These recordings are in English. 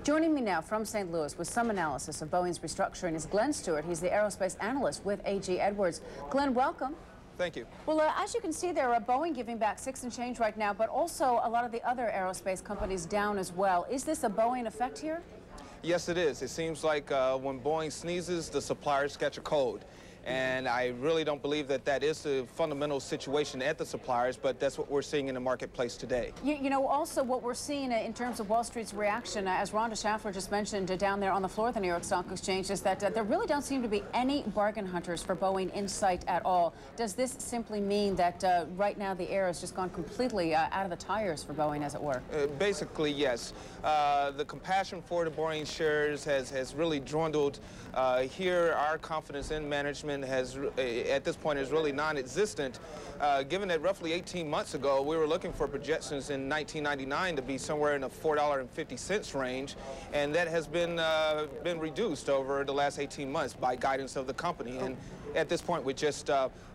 Joining me now from St. Louis with some analysis of Boeing's restructuring is Glenn Stewart. He's the aerospace analyst with AG Edwards. Glenn, welcome. Thank you. Well, as you can see there, Boeing giving back 6 and change right now, but also a lot of the other aerospace companies down as well. Is this a Boeing effect here? Yes, it is. It seems like when Boeing sneezes, the suppliers catch a cold. And I really don't believe that that is the fundamental situation at the suppliers, but that's what we're seeing in the marketplace today. You know, also what we're seeing in terms of Wall Street's reaction, as Rhonda Schaffler just mentioned down there on the floor of the New York Stock Exchange, is that there really don't seem to be any bargain hunters for Boeing in sight at all. Does this simply mean that right now the air has just gone completely out of the tires for Boeing, as it were? Basically, yes. The compassion for the Boeing shares has really dwindled. Here, our confidence in management has, at this point, is really non-existent, given that roughly 18 months ago, we were looking for projections in 1999 to be somewhere in the $4.50 range, and that has been reduced over the last 18 months by guidance of the company. And at this point, we just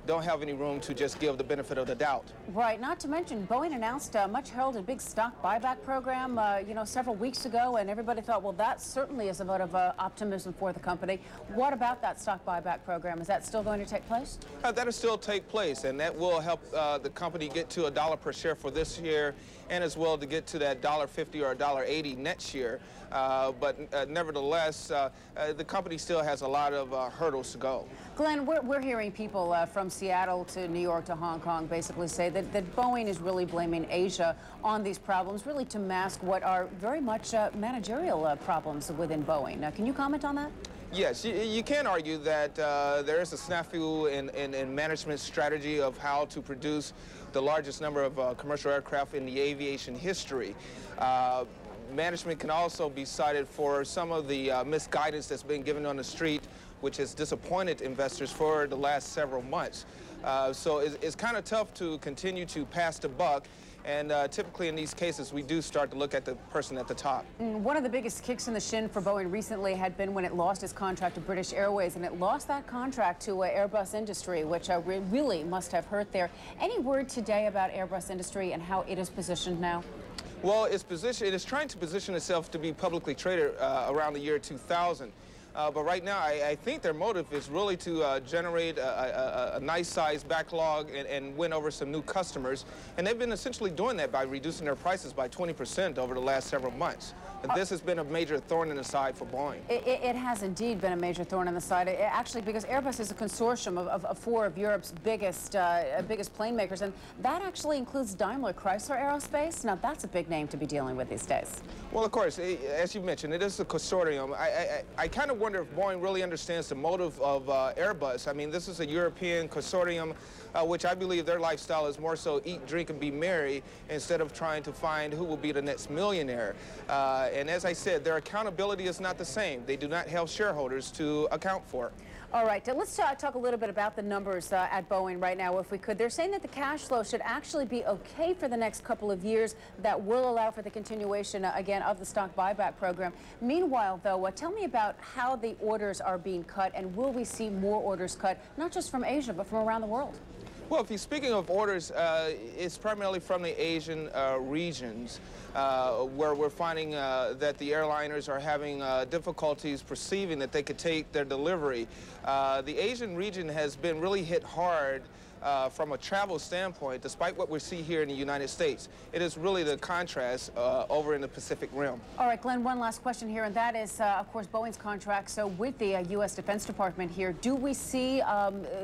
don't have any room to just give the benefit of the doubt. Right. Not to mention, Boeing announced a much heralded big stock buyback program, you know, several weeks ago, and everybody thought, well, that certainly is a vote of optimism for the company. What about that stock buyback program? Is that still going to take place? That'll still take place, and that will help the company get to $1 per share for this year, and as well to get to that $1.50 or $1.80 next year. But nevertheless, the company still has a lot of hurdles to go. Glenn, we're hearing people from Seattle to New York to Hong Kong basically say that Boeing is really blaming Asia on these problems, really to mask what are very much managerial problems within Boeing. Can you comment on that? Yes, you can argue that there is a snafu in management strategy of how to produce the largest number of commercial aircraft in the aviation history. Management can also be cited for some of the misguidance that's been given on the street, which has disappointed investors for the last several months. So it's kind of tough to continue to pass the buck. And typically in these cases, we do start to look at the person at the top. One of the biggest kicks in the shin for Boeing recently had been when it lost its contract to British Airways, and it lost that contract to Airbus Industry, which really must have hurt there. Any word today about Airbus Industry and how it is positioned now? Well, it is trying to position itself to be publicly traded around the year 2000. But right now, I think their motive is really to generate a nice-sized backlog and win over some new customers. And they've been essentially doing that by reducing their prices by 20% over the last several months. And this has been a major thorn in the side for Boeing. It has indeed been a major thorn in the side. Actually, because Airbus is a consortium of 4 of Europe's biggest plane makers, and that actually includes Daimler Chrysler Aerospace. Now, that's a big name to be dealing with these days. Well, of course, as you mentioned, it is a consortium. I kind of wonder if Boeing really understands the motive of Airbus. I mean, this is a European consortium, which I believe their lifestyle is more so eat, drink, and be merry instead of trying to find who will be the next millionaire. And as I said, their accountability is not the same. They do not have shareholders to account for. All right, let's talk a little bit about the numbers at Boeing right now, if we could. They're saying that the cash flow should actually be okay for the next couple of years. That will allow for the continuation, again, of the stock buyback program. Meanwhile, though, tell me about how the orders are being cut, and will we see more orders cut, not just from Asia, but from around the world? Well, if you're speaking of orders, it's primarily from the Asian regions, where we're finding that the airliners are having difficulties perceiving that they could take their delivery. The Asian region has been really hit hard from a travel standpoint, despite what we see here in the United States. It is really the contrast over in the Pacific Rim. All right, Glenn, one last question here, and that is, of course, Boeing's contract. So with the U.S. Defense Department here, do we see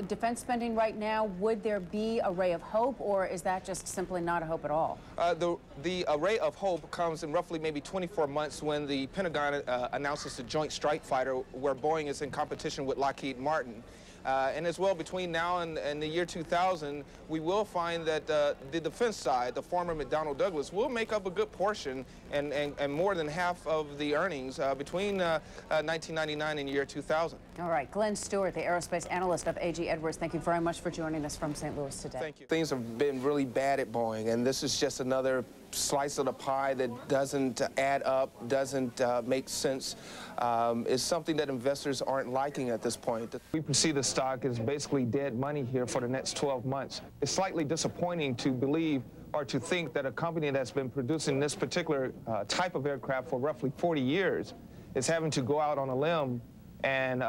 defense spending right now? Would there be a ray of hope, or is that just simply not a hope at all? The ray of hope comes in roughly maybe 24 months when the Pentagon announces the Joint Strike Fighter, where Boeing is in competition with Lockheed Martin. And as well, between now and the year 2000, we will find that the defense side, the former McDonnell Douglas, will make up a good portion and more than half of the earnings between 1999 and the year 2000. All right, Glenn Stewart, the aerospace analyst of AG Edwards, thank you very much for joining us from St. Louis today. Thank you. Things have been really bad at Boeing, and this is just another slice of the pie that doesn't add up, doesn't make sense. It's something that investors aren't liking at this point. We can see the stock is basically dead money here for the next 12 months. It's slightly disappointing to believe or to think that a company that's been producing this particular type of aircraft for roughly 40 years is having to go out on a limb and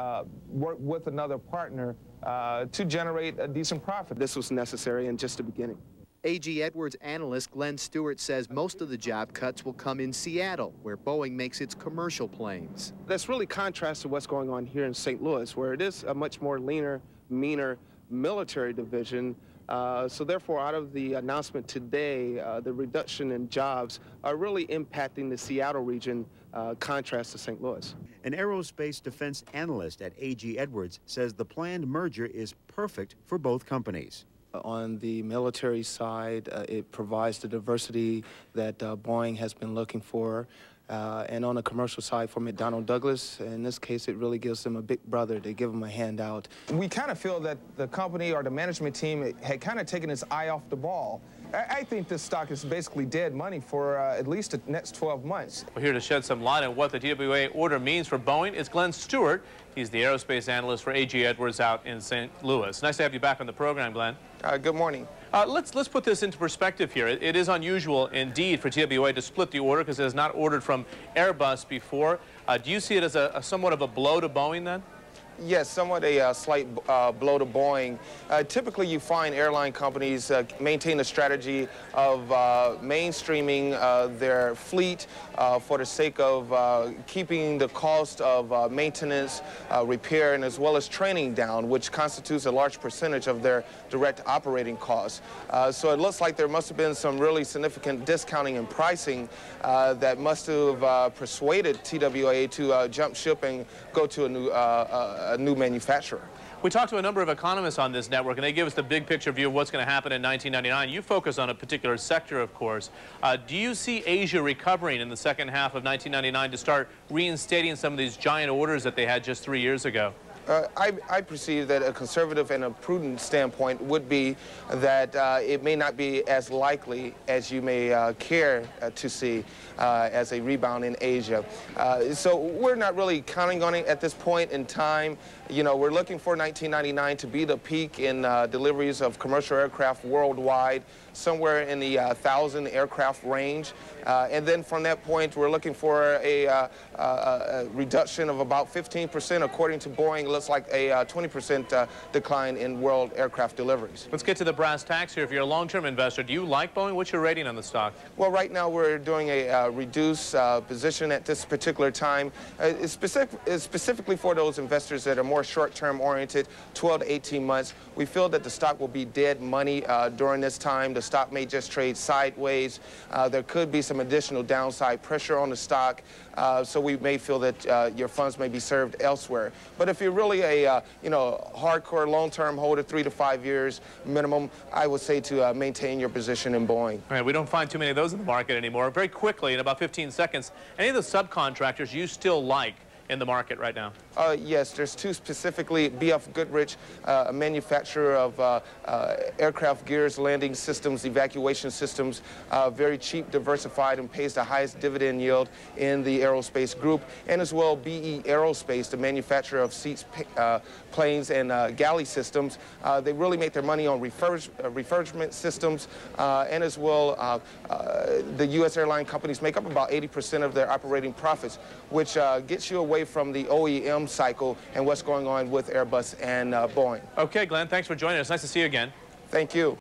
work with another partner to generate a decent profit. This was necessary in just the beginning. AG Edwards analyst Glenn Stewart says most of the job cuts will come in Seattle, where Boeing makes its commercial planes. That's really contrast to what's going on here in St. Louis, where it is a much more leaner, meaner military division. So therefore, out of the announcement today, the reduction in jobs are really impacting the Seattle region, contrast to St. Louis. An aerospace defense analyst at AG Edwards says the planned merger is perfect for both companies. On the military side, it provides the diversity that Boeing has been looking for. And on the commercial side for McDonnell Douglas, in this case, it really gives them a big brother to give them a handout. We kind of feel that the company or the management team had kind of taken its eye off the ball. I think this stock is basically dead money for at least the next 12 months. We're here to shed some light on what the TWA order means for Boeing. It's Glenn Stewart. He's the aerospace analyst for AG Edwards out in St. Louis. Nice to have you back on the program, Glenn. Good morning. Let's put this into perspective here. It is unusual indeed for TWA to split the order because it has not ordered from Airbus before. Do you see it as somewhat of a blow to Boeing then? Yes, somewhat a slight blow to Boeing. Typically, you find airline companies maintain a strategy of mainstreaming their fleet for the sake of keeping the cost of maintenance, repair, and as well as training down, which constitutes a large percentage of their direct operating costs. So it looks like there must have been some really significant discounting and pricing that must have persuaded TWA to jump ship and go to a new manufacturer. We talked to a number of economists on this network, and they give us the big picture view of what's going to happen in 1999. You focus on a particular sector, of course. Do you see Asia recovering in the second half of 1999 to start reinstating some of these giant orders that they had just 3 years ago? I perceive that a conservative and a prudent standpoint would be that it may not be as likely as you may care to see as a rebound in Asia. So we're not really counting on it at this point in time. You know, we're looking for 1999 to be the peak in deliveries of commercial aircraft worldwide, somewhere in the 1,000 aircraft range. And then from that point, we're looking for a reduction of about 15%, according to Boeing. It looks like a 20% decline in world aircraft deliveries. Let's get to the brass tacks here. If you're a long-term investor, do you like Boeing? What's your rating on the stock? Well, right now we're doing a reduced position at this particular time. It's specifically for those investors that are more short-term oriented, 12 to 18 months. We feel that the stock will be dead money during this time. The stock may just trade sideways. There could be some additional downside pressure on the stock, so we may feel that your funds may be served elsewhere. But if you're really a hardcore long-term holder, 3 to 5 years minimum, I would say to maintain your position in Boeing. All right, we don't find too many of those in the market anymore. Very quickly, in about 15 seconds, any of the subcontractors you still like in the market right now? Yes, there's two specifically. BF Goodrich, a manufacturer of aircraft gears, landing systems, evacuation systems, very cheap, diversified, and pays the highest dividend yield in the aerospace group. And as well, BE Aerospace, the manufacturer of seats, planes, and galley systems. They really make their money on refurbishment systems, and as well, the U.S. airline companies make up about 80% of their operating profits, which gets you away from the OEM cycle and what's going on with Airbus and Boeing. Okay, Glenn, thanks for joining us. Nice to see you again. Thank you.